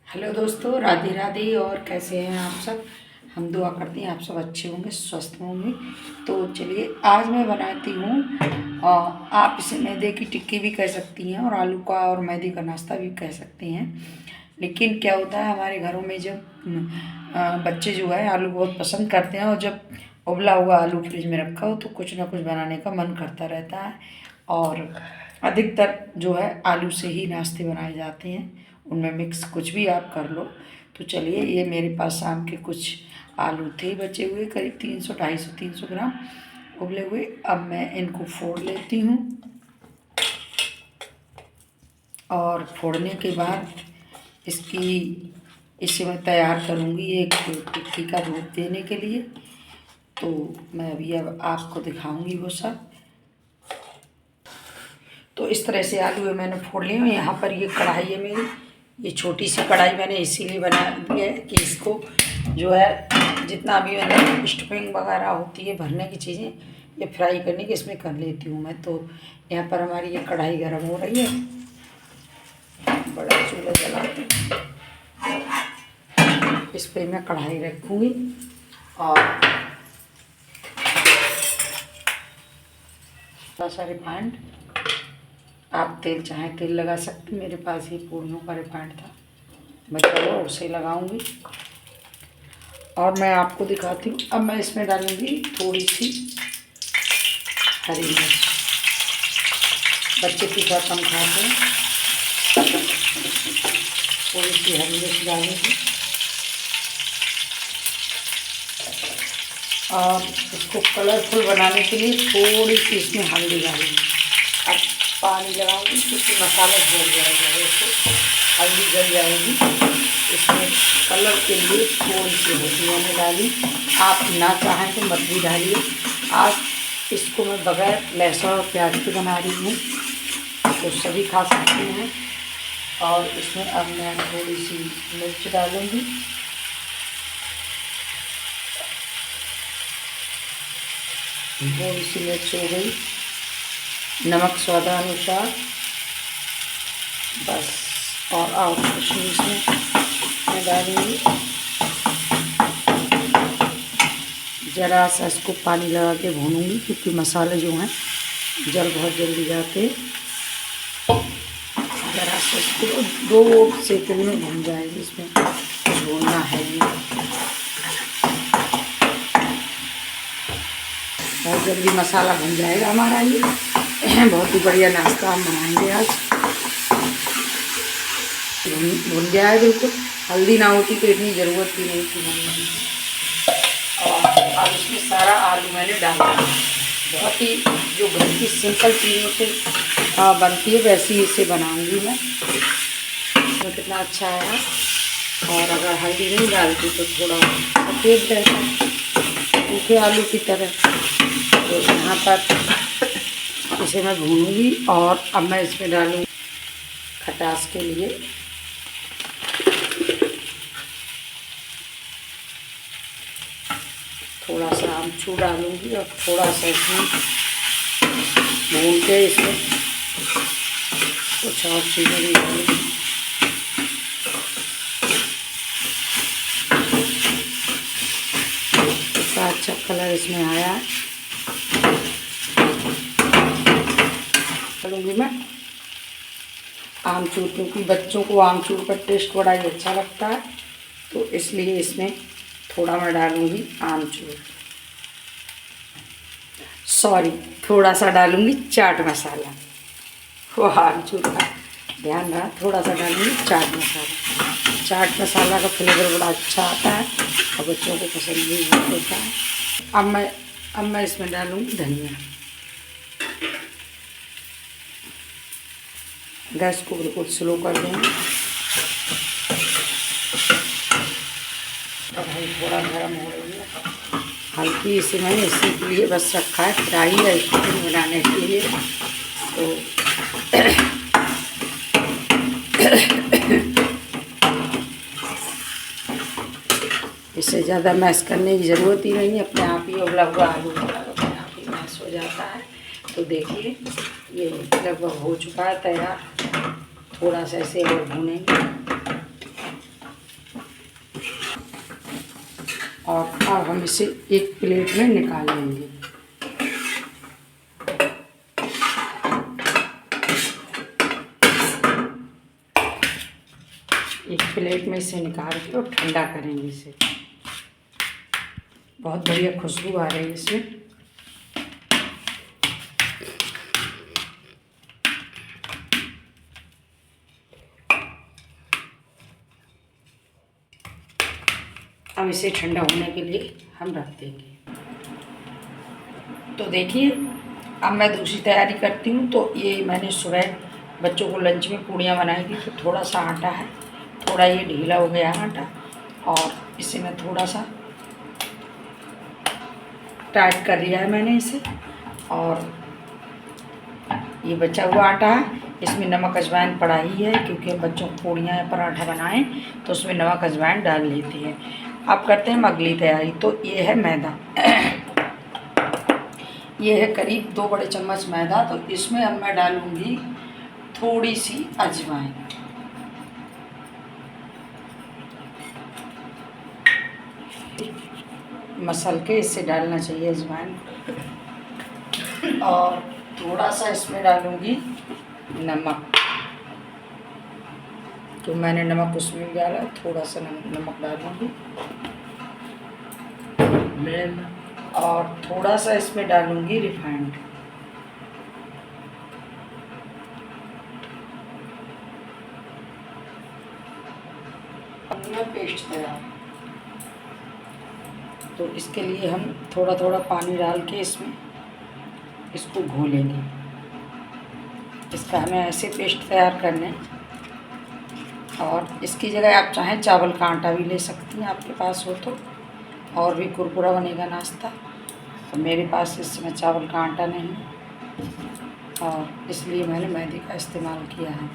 Hello दोस्तों, राधे राधे। और कैसे हैं आप सब? हम दुआ करते हैं आप सब अच्छे होंगे, स्वस्थ होंगे। तो चलिए, आज मैं बनाती हूँ आप इसे मैदे की टिक्की भी कह सकती हैं और आलू का और मैदे का नाश्ता भी कह सकती हैं। लेकिन क्या होता है, हमारे घरों में जब बच्चे जो है आलू बहुत पसंद करते हैं, और जब उबला हुआ आलू फ्रिज में रखा हो तो कुछ ना कुछ बनाने का मन करता रहता है। और अधिकतर जो है आलू से ही नाश्ते बनाए जाते हैं, उनमें मिक्स कुछ भी आप कर लो। तो चलिए, ये मेरे पास शाम के कुछ आलू थे बचे हुए, करीब 300 250 300 ग्राम उबले हुए। अब मैं इनको फोड़ लेती हूँ, और फोड़ने के बाद इसे मैं तैयार करूँगी एक टिक्की का रूप देने के लिए। तो मैं अभी अब आपको दिखाऊंगी वो सब। तो इस तरह से आलू मैंने फोड़ लिए हैं। यहाँ पर ये कढ़ाई है मेरी, ये छोटी सी कढ़ाई मैंने इसीलिए बना दी है कि इसको जो है जितना भी मैंने स्टफिंग वगैरह होती है भरने की चीज़ें, ये फ्राई करने की इसमें कर लेती हूँ मैं। तो यहाँ पर हमारी ये कढ़ाई गर्म हो रही है, बड़ा चूल्हा जला के इस पर मैं कढ़ाई रखूँगी। और थोड़ा सा रिफाइंड, आप तेल चाहें तेल लगा सकते, मेरे पास ये पूड़ियों का रिफाइंड था बचा हुआ, उसे लगाऊंगी। और मैं आपको दिखाती हूँ, अब मैं इसमें डालूंगी थोड़ी सी हरी मिर्च। बच्चे तीखा कम खाते हैं, थोड़ी सी हरी मिर्च डालूंगी। और इसको कलरफुल बनाने के लिए थोड़ी सी इसमें हल्दी डालूंगी। अब पानी लगाऊंगी क्योंकि मसाला जल जाएगा, वैसे हल्दी जल जाएगी। इसमें कलर के लिए थोड़ी सी हल्दी मैंने डाली, आप ना चाहें तो मत भी डालिए। आज इसको मैं बगैर लहसुन और प्याज के बना रही हूँ, तो सभी खा सकते हैं। और इसमें अब मैं थोड़ी सी मिर्च डालूँगी, थोड़ी सी मिर्च हो गई, नमक स्वादानुसार, बस। और कुछ नहीं इसमें मैं डालूँगी। ज़रा सा इसको पानी लगा के भूनूँगी क्योंकि मसाले जो हैं जल बहुत जल्दी जाते हैं। ज़रा सा इसको 2 सेकंड में भून जाएगी, इसमें कुछ भूनना है नहीं, बहुत जल्दी मसाला भून जाएगा हमारा। ये बहुत ही बढ़िया नाश्ता हम बनाएंगे आज। भुन गया है बिल्कुल, हल्दी ना होती तो इतनी ज़रूरत भी नहीं थी भूनने की। और अब इसमें सारा आलू मैंने डाला, बहुत ही जो घर की सिंपल चीज़ों से बनती है वैसी इसे बनाऊंगी मैं। तो कितना अच्छा है। और अगर हल्दी नहीं डालती तो थोड़ा सफ़ेद रहता, सूखे आलू की तरह। तो यहाँ पर इसे मैं भूनूंगी। और अब मैं इसमें डालूँगी खटास के लिए थोड़ा सा आमचूर डालूंगी, और थोड़ा सा इसमें भून के इसमें कुछ और चीज़ें भी डालूंगी। इतना अच्छा कलर इसमें आया है। डालूंगी मैं आमचूर, क्योंकि बच्चों को आमचूर का टेस्ट बड़ा ही अच्छा लगता है, तो इसलिए इसमें थोड़ा मैं डालूंगी आमचूर, सॉरी थोड़ा सा डालूंगी चाट मसाला। वो आमचूर का ध्यान रहा, थोड़ा सा डालूंगी चाट मसाला। चाट मसाला का फ्लेवर बड़ा अच्छा आता है और बच्चों को पसंद भी बहुत होता है। अब मैं इसमें डालूंगी धनिया। गैस को बिल्कुल स्लो कर देंगे। कढ़ाई थोड़ा गर्म हो रही है, हल्की इसे मैंने इसी के लिए बस रखा है, फ्राई या स्टफिंग बनाने के लिए। तो इससे ज़्यादा मैश करने की ज़रूरत ही नहीं है, अपने आप ही उबला हुआ आलू अपने आप ही मैश हो जाता है। तो देखिए, ये लगभग हो चुका है तैयार। थोड़ा सा ऐसे और भूनेंगे। और अब हम इसे एक प्लेट में निकाल लेंगे। एक प्लेट में इसे निकाल के और ठंडा करेंगे इसे। बहुत बढ़िया खुशबू आ रही है इसमें। अब इसे ठंडा होने के लिए हम रख देंगे। तो देखिए अब मैं दूसरी तैयारी करती हूँ। तो ये मैंने सुबह बच्चों को लंच में पूड़ियाँ बनाई थी, तो थोड़ा सा आटा है, थोड़ा ये ढीला हो गया आटा, और इसे मैं थोड़ा सा टाइट कर लिया है मैंने इसे। और ये बचा हुआ आटा है, इसमें नमक अजवाइन पड़ा ही है, क्योंकि हम बच्चों को पूड़ियाँ या पराठा बनाएं तो उसमें नमक अजवाइन डाल लेते हैं। अब करते हैं अगली तैयारी। तो ये है मैदा ये है करीब 2 बड़े चम्मच मैदा। तो इसमें अब मैं डालूँगी थोड़ी सी अजवाइन। मसल के इसे डालना चाहिए अजवाइन। और थोड़ा सा इसमें डालूँगी नमक, तो मैंने नमक उसमें डाला, थोड़ा सा नमक डालूँगी। और थोड़ा सा इसमें डालूँगी रिफाइंड। पेस्ट तैयार। तो इसके लिए हम थोड़ा थोड़ा पानी डाल के इसमें इसको घोलेंगे। इसका हमें ऐसे पेस्ट तैयार करने। और इसकी जगह आप चाहें चावल का आटा भी ले सकती हैं, आपके पास हो तो, और भी कुरकुरा बनेगा नाश्ता। तो मेरे पास इस समय चावल का आटा नहीं है, और इसलिए मैंने मैदे का इस्तेमाल किया है।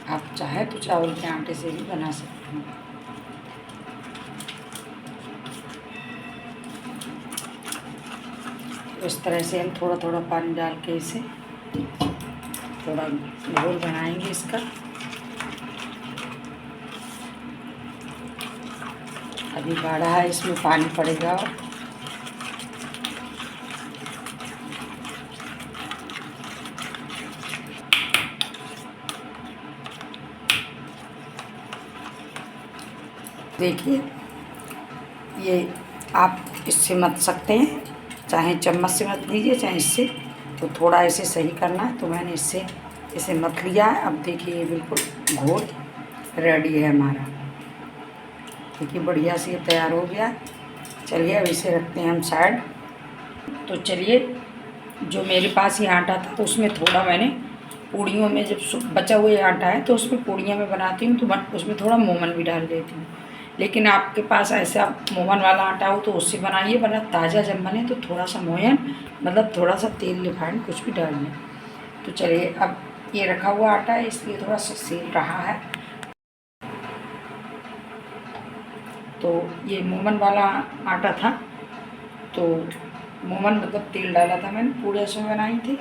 आप चाहें तो चावल के आटे से भी बना सकते हैं। इस तरह से हम थोड़ा थोड़ा पानी डाल के इसे थोड़ा घोल बनाएंगे इसका। अभी गाढ़ा है, इसमें पानी पड़ेगा। देखिए ये आप इससे मत सकते हैं, चाहे चम्मच से मत लीजिए चाहे इससे। तो थोड़ा ऐसे सही करना है, तो मैंने इससे इसे मत लिया है। अब देखिए ये बिल्कुल घोल रेडी है हमारा। देखिए बढ़िया से ये तैयार हो गया। चलिए अब इसे रखते हैं हम साइड। तो चलिए जो मेरे पास ये आटा था, तो उसमें थोड़ा मैंने पूड़ियों में, जब बचा हुआ आटा है तो उसमें पूड़ियाँ में बनाती हूँ, तो उसमें थोड़ा मोमन भी डाल देती हूँ। लेकिन आपके पास ऐसा मोमन वाला आटा हो तो उससे बनाइए, वरना ताज़ा जब बने तो थोड़ा सा मोयन, मतलब थोड़ा सा तेल रिफाइंड कुछ भी डाल लें। तो चलिए अब ये रखा हुआ आटा है, इसलिए थोड़ा सा सेक रहा है। तो ये मोमन वाला आटा था, तो मोमन मतलब तेल डाला था मैंने, पूड़े इसमें बनाई थी।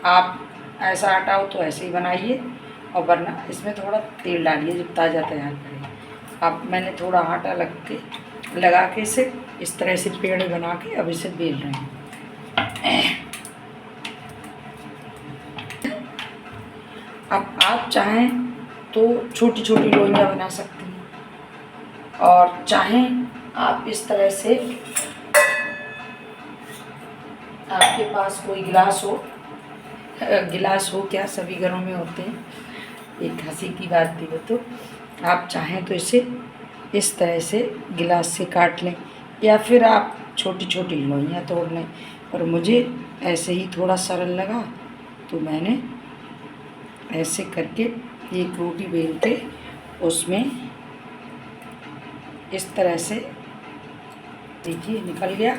आप ऐसा आटा हो तो ऐसे ही बनाइए, और वरना इसमें थोड़ा तेल डालिए जब ताज़ा तैयार करें। अब मैंने थोड़ा आटा लगा के इसे इस तरह से पेड़ बना के अब इसे बेल रहे हैं। अब आप चाहें तो छोटी छोटी लोइयाँ बना सकती हैं, और चाहें आप इस तरह से, आपके पास कोई गिलास हो क्या, सभी घरों में होते हैं, एक हंसी की बात थी वो। तो आप चाहें तो इसे इस तरह से गिलास से काट लें, या फिर आप छोटी छोटी लोइयाँ तोड़ लें। पर मुझे ऐसे ही थोड़ा सरल लगा, तो मैंने ऐसे करके एक रोटी बेल के उसमें इस तरह से, देखिए निकल गया।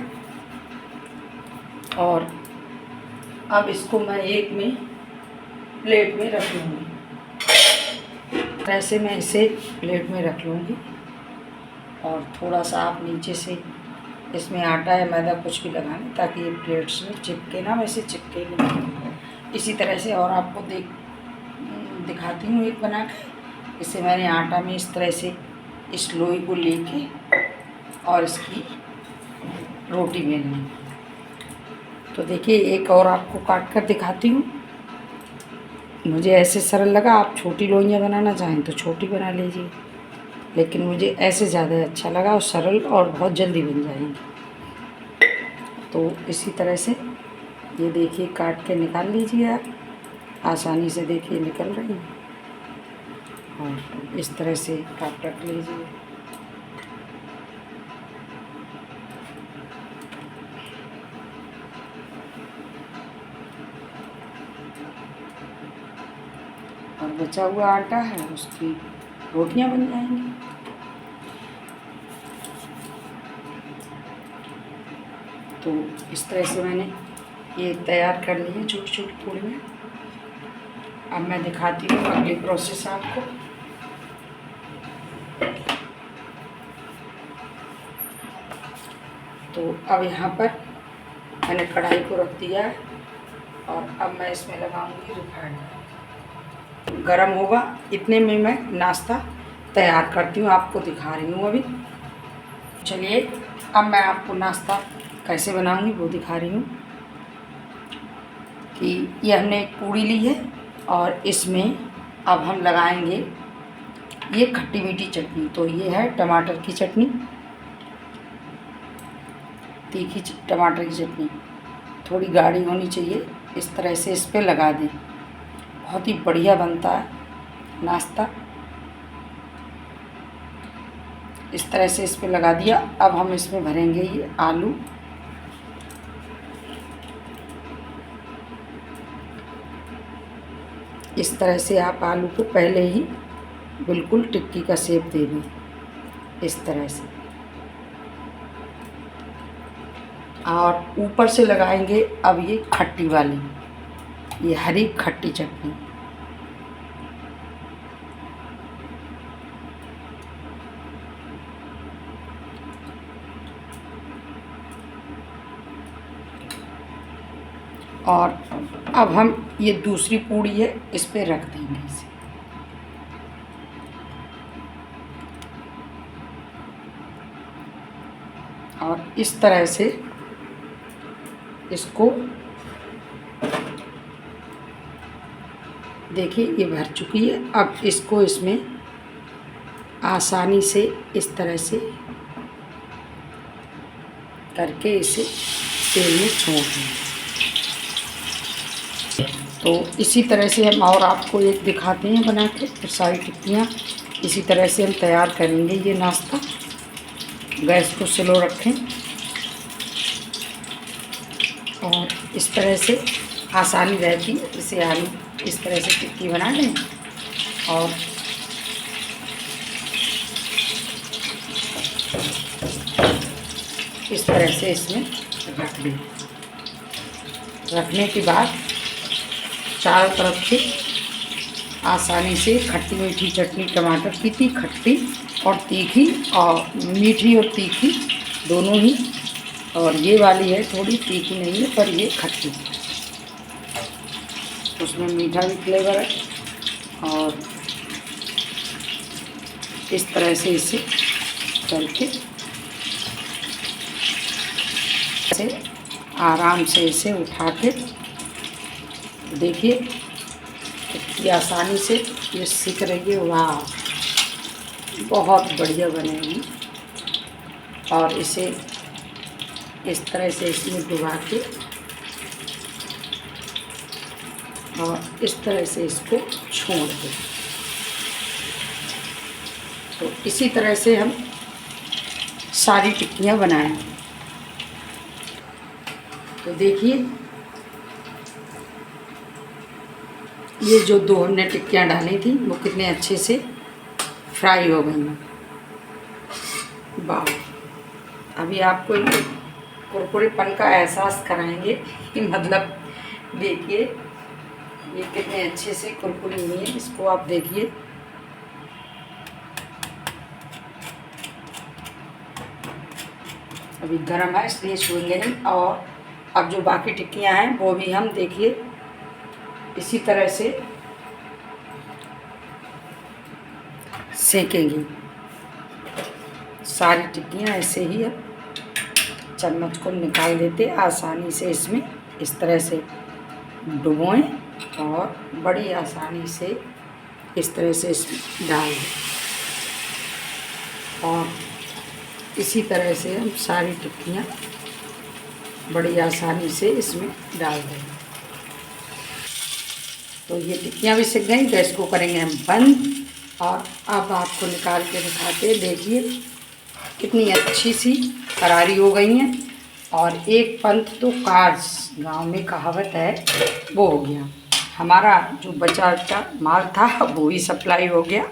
और अब इसको मैं एक में प्लेट में रख लूँगी। ऐसे मैं इसे प्लेट में रख लूँगी, और थोड़ा सा आप नीचे से इसमें आटा या मैदा कुछ भी लगाएं, ताकि ये प्लेट्स में चिपके ना, वैसे चिपके नहीं। इसी तरह से और आपको दिखाती हूँ एक बना के। इसे मैंने आटा में इस तरह से इस लोई को लेके और इसकी रोटी बेलनी है। तो देखिए एक और आपको काट कर दिखाती हूँ। मुझे ऐसे सरल लगा, आप छोटी लोइयाँ बनाना चाहें तो छोटी बना लीजिए, लेकिन मुझे ऐसे ज़्यादा अच्छा लगा और सरल और बहुत जल्दी बन जाएंगी। तो इसी तरह से ये देखिए काट के निकाल लीजिए आप, आसानी से देखिए निकल रही हैं। और इस तरह से काट रख लीजिए। और बचा हुआ आटा है उसकी रोटियां बन जाएंगी। तो इस तरह से मैंने ये तैयार कर ली है छोटी छोटी पूड़ियाँ। अब मैं दिखाती हूँ अगली प्रोसेस आपको। तो अब यहाँ पर मैंने कढ़ाई को रख दिया है और अब मैं इसमें लगाऊंगी रिफाइंड। गरम होगा, इतने में मैं नाश्ता तैयार करती हूँ, आपको दिखा रही हूँ अभी। चलिए अब मैं आपको नाश्ता कैसे बनाऊंगी वो दिखा रही हूँ। कि ये हमने एक पूड़ी ली है और इसमें अब हम लगाएंगे ये खट्टी मीठी चटनी। तो ये है टमाटर की चटनी, तीखी टमाटर की चटनी, थोड़ी गाढ़ी होनी चाहिए। इस तरह से इस पे लगा दें, बहुत ही बढ़िया बनता है नाश्ता। इस तरह से इस पे लगा दिया। अब हम इसमें भरेंगे ये आलू। इस तरह से आप आलू को पहले ही बिल्कुल टिक्की का शेप दे दें, इस तरह से। और ऊपर से लगाएंगे अब ये खट्टी वाली, ये हरी खट्टी चटनी। और अब हम ये दूसरी पूड़ी है इस पे रख देंगे इसे। और इस तरह से इसको देखिए ये भर चुकी है। अब इसको इसमें आसानी से इस तरह से करके इसे तेल में छोड़ दें। तो इसी तरह से हम और आपको एक दिखाते हैं बना के। फिर सारी टिक्कियाँ इसी तरह से हम तैयार करेंगे। ये नाश्ता गैस को स्लो रखें और इस तरह से आसानी रहती है। इसे आलू इस तरह से टिक्की बना लें और इस तरह से इसमें रख दें। रखने के बाद चारों तरफ से आसानी से खट्टी मीठी चटनी, टमाटर की थी खट्टी और तीखी, और मीठी और तीखी दोनों ही। और ये वाली है थोड़ी तीखी नहीं है पर ये खट्टी, उसमें मीठा भी फ्लेवर है। और इस तरह से इसे करके से आराम से इसे उठा के देखिए कितनी आसानी से ये सीख रही है। वाह, बहुत बढ़िया बनेगी। और इसे इस तरह से इसमें डुबा के और इस तरह से इसको छोड़ दें। तो इसी तरह से हम सारी टिक्कियाँ बनाएं। तो देखिए ये जो दो हमने टिक्कियाँ डाली थी वो कितने अच्छे से फ्राई हो गई हैं। वाह, अभी आपको इनके कुरकुरेपन का एहसास कराएंगे कि मतलब देखिए ये कितने अच्छे से कुरकुरी हुई है। इसको आप देखिए, अभी गर्म है इसलिए छूएंगे नहीं। और अब जो बाकी टिक्कियाँ हैं वो भी हम देखिए इसी तरह से सेकेंगे। सारी टिक्कियाँ ऐसे ही चम्मच को निकाल देते आसानी से, इसमें इस तरह से डुबोएं और बड़ी आसानी से इस तरह से इसमें डाल दें। और इसी तरह से हम सारी टिक्कियाँ बड़ी आसानी से इसमें डाल देंगे। तो ये टिक्कियाँ भी सिक गई। गैस को करेंगे हम बंद और अब आपको निकाल के दिखाते हैं। देखिए कितनी अच्छी सी करारी हो गई हैं और एक पंथ तो कार्स गांव में कहावत है वो हो गया। हमारा जो बचा माल था वो भी सप्लाई हो गया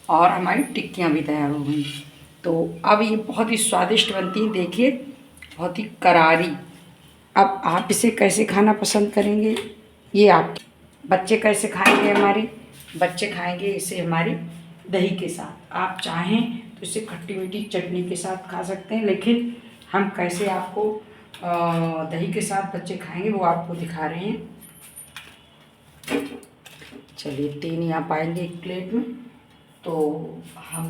और हमारी टिक्कियाँ भी तैयार हो गई। तो अब ये बहुत ही स्वादिष्ट बनती हैं। देखिए बहुत ही करारी। अब आप इसे कैसे खाना पसंद करेंगे, ये आप बच्चे कैसे खाएंगे? हमारे बच्चे खाएंगे इसे हमारी दही के साथ। आप चाहें तो इसे खट्टी मीठी चटनी के साथ खा सकते हैं, लेकिन हम कैसे आपको दही के साथ बच्चे खाएंगे वो आपको दिखा रहे हैं। चलिए 3 यहाँ पाएंगे एक प्लेट में। तो हम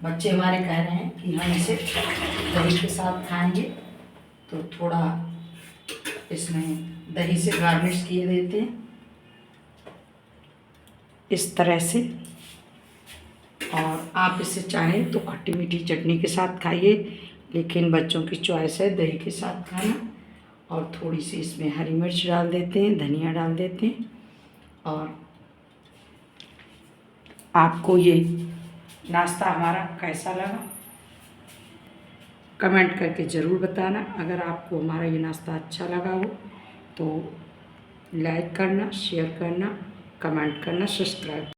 बच्चे हमारे कह रहे हैं कि हम इसे दही के साथ खाएंगे, तो थोड़ा इसमें दही से गार्निश किए देते हैं इस तरह से। और आप इसे चाहें तो खट्टी मीठी चटनी के साथ खाइए, लेकिन बच्चों की चॉइस है दही के साथ खाना। और थोड़ी सी इसमें हरी मिर्च डाल देते हैं, धनिया डाल देते हैं। और आपको ये नाश्ता हमारा कैसा लगा कमेंट करके ज़रूर बताना। अगर आपको हमारा ये नाश्ता अच्छा लगा हो तो लाइक करना, शेयर करना, कमेंट करना, सब्सक्राइब